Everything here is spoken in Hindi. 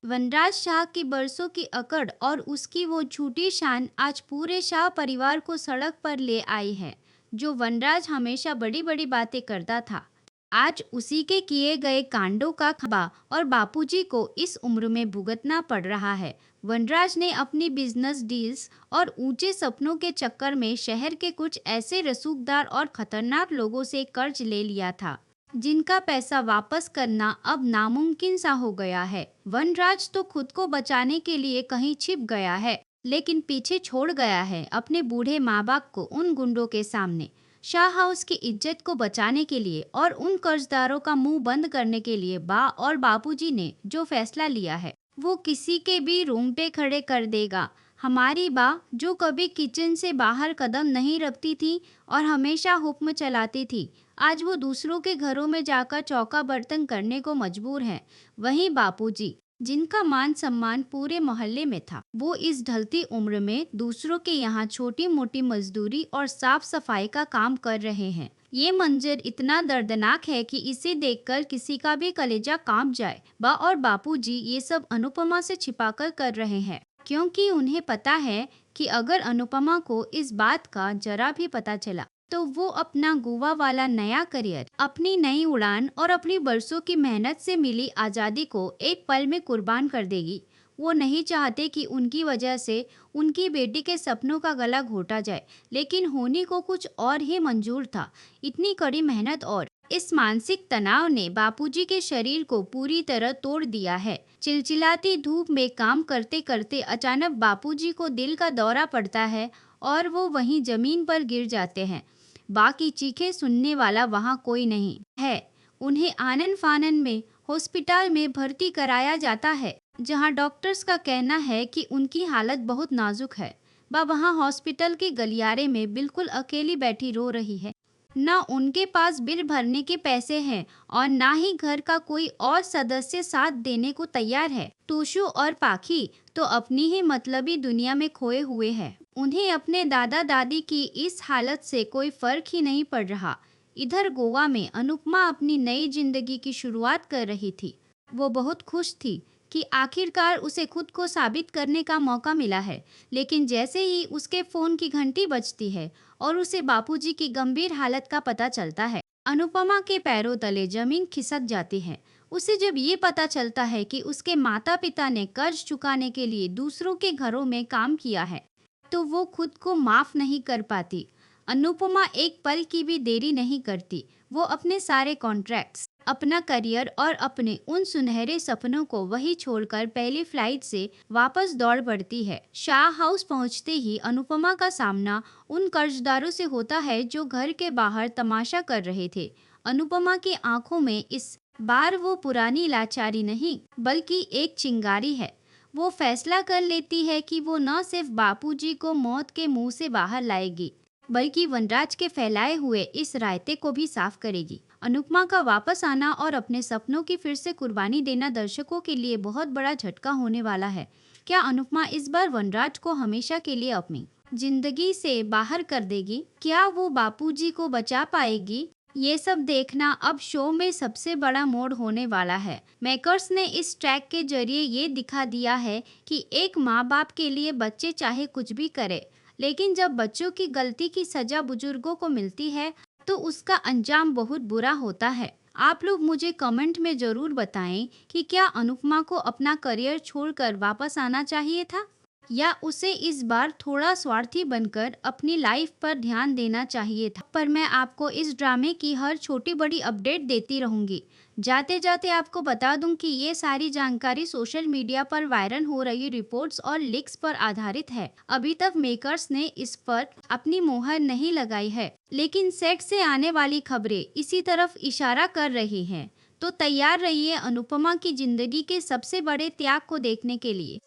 वनराज शाह की बरसों की अकड़ और उसकी वो झूठी शान आज पूरे शाह परिवार को सड़क पर ले आई है। जो वनराज हमेशा बड़ी बड़ी बातें करता था, आज उसी के किए गए कांडों का खबा और बापूजी को इस उम्र में भुगतना पड़ रहा है। वनराज ने अपनी बिजनेस डील्स और ऊंचे सपनों के चक्कर में शहर के कुछ ऐसे रसूखदार और खतरनाक लोगों से कर्ज ले लिया था, जिनका पैसा वापस करना अब नामुमकिन सा हो गया है। वनराज तो खुद को बचाने के लिए कहीं छिप गया है, लेकिन पीछे छोड़ गया है अपने बूढ़े माँ बाप को उन गुंडों के सामने। शाह हाउस की इज्जत को बचाने के लिए और उन कर्जदारों का मुंह बंद करने के लिए बा और बापूजी ने जो फैसला लिया है, वो किसी के भी रूम पे खड़े कर देगा। हमारी बा, जो कभी किचन से बाहर कदम नहीं रखती थी और हमेशा हुक्म चलाती थी, आज वो दूसरों के घरों में जाकर चौका बर्तन करने को मजबूर हैं। वहीं बापूजी, जिनका मान सम्मान पूरे मोहल्ले में था, वो इस ढलती उम्र में दूसरों के यहाँ छोटी मोटी मजदूरी और साफ सफाई का काम कर रहे हैं। ये मंजर इतना दर्दनाक है कि इसे देखकर किसी का भी कलेजा कांप जाए। बा और बापूजी ये सब अनुपमा से छिपाकर कर रहे हैं, क्योंकि उन्हें पता है कि अगर अनुपमा को इस बात का जरा भी पता चला तो वो अपना गोवा वाला नया करियर, अपनी नई उड़ान और अपनी बरसों की मेहनत से मिली आज़ादी को एक पल में कुर्बान कर देगी। वो नहीं चाहते कि उनकी वजह से उनकी बेटी के सपनों का गला घोटा जाए, लेकिन होने को कुछ और ही मंजूर था। इतनी कड़ी मेहनत और इस मानसिक तनाव ने बापूजी के शरीर को पूरी तरह तोड़ दिया है। चिलचिलाती धूप में काम करते करते अचानक बापूजी को दिल का दौरा पड़ता है और वो वहीं जमीन पर गिर जाते हैं। बाकी चीखें सुनने वाला वहाँ कोई नहीं है। उन्हें आनन फानन में हॉस्पिटल में भर्ती कराया जाता है, जहाँ डॉक्टर्स का कहना है कि उनकी हालत बहुत नाजुक है। वहाँ हॉस्पिटल के गलियारे में बिल्कुल अकेली बैठी रो रही है। ना उनके पास बिल भरने के पैसे हैं और ना ही घर का कोई और सदस्य साथ देने को तैयार है। टूशू और पाखी तो अपनी ही मतलबी दुनिया में खोए हुए हैं। उन्हें अपने दादा दादी की इस हालत से कोई फर्क ही नहीं पड़ रहा। इधर गोवा में अनुपमा अपनी नई जिंदगी की शुरुआत कर रही थी। वो बहुत खुश थी कि आखिरकार उसे खुद को साबित करने का मौका मिला है, लेकिन जैसे ही उसके फोन की घंटी बजती है और उसे बापूजी की गंभीर हालत का पता चलता है, अनुपमा के पैरों तले जमीन खिसक जाती है। उसे जब ये पता चलता है कि उसके माता पिता ने कर्ज चुकाने के लिए दूसरों के घरों में काम किया है, तो वो खुद को माफ नहीं कर पाती। अनुपमा एक पल की भी देरी नहीं करती। वो अपने सारे कॉन्ट्रैक्ट्स, अपना करियर और अपने उन सुनहरे सपनों को वही छोड़कर पहली फ्लाइट से वापस दौड़ पड़ती है। शाह हाउस पहुंचते ही अनुपमा का सामना उन कर्जदारों से होता है जो घर के बाहर तमाशा कर रहे थे। अनुपमा की आंखों में इस बार वो पुरानी लाचारी नहीं, बल्कि एक चिंगारी है। वो फैसला कर लेती है कि वो न सिर्फ बापूजी को मौत के मुंह से बाहर लाएगी, बल्कि वनराज के फैलाए हुए इस रायते को भी साफ करेगी। अनुपमा का वापस आना और अपने सपनों की फिर से कुर्बानी देना दर्शकों के लिए बहुत बड़ा झटका होने वाला है। क्या अनुपमा इस बार वनराज को हमेशा के लिए अपनी जिंदगी से बाहर कर देगी? क्या वो बापूजी को बचा पाएगी? ये सब देखना अब शो में सबसे बड़ा मोड़ होने वाला है। मेकर्स ने इस ट्रैक के जरिए ये दिखा दिया है कि एक माँ बाप के लिए बच्चे चाहे कुछ भी करे, लेकिन जब बच्चों की गलती की सजा बुजुर्गों को मिलती है तो उसका अंजाम बहुत बुरा होता है। आप लोग मुझे कमेंट में जरूर बताएं कि क्या अनुपमा को अपना करियर छोड़कर वापस आना चाहिए था, या उसे इस बार थोड़ा स्वार्थी बनकर अपनी लाइफ पर ध्यान देना चाहिए था। पर मैं आपको इस ड्रामे की हर छोटी बड़ी अपडेट देती रहूंगी। जाते जाते आपको बता दूं कि ये सारी जानकारी सोशल मीडिया पर वायरल हो रही रिपोर्ट्स और लीक्स पर आधारित है। अभी तक मेकर्स ने इस पर अपनी मोहर नहीं लगाई है, लेकिन सेट से आने वाली खबरें इसी तरफ इशारा कर रही हैं। तो तैयार रहिए अनुपमा की जिंदगी के सबसे बड़े त्याग को देखने के लिए।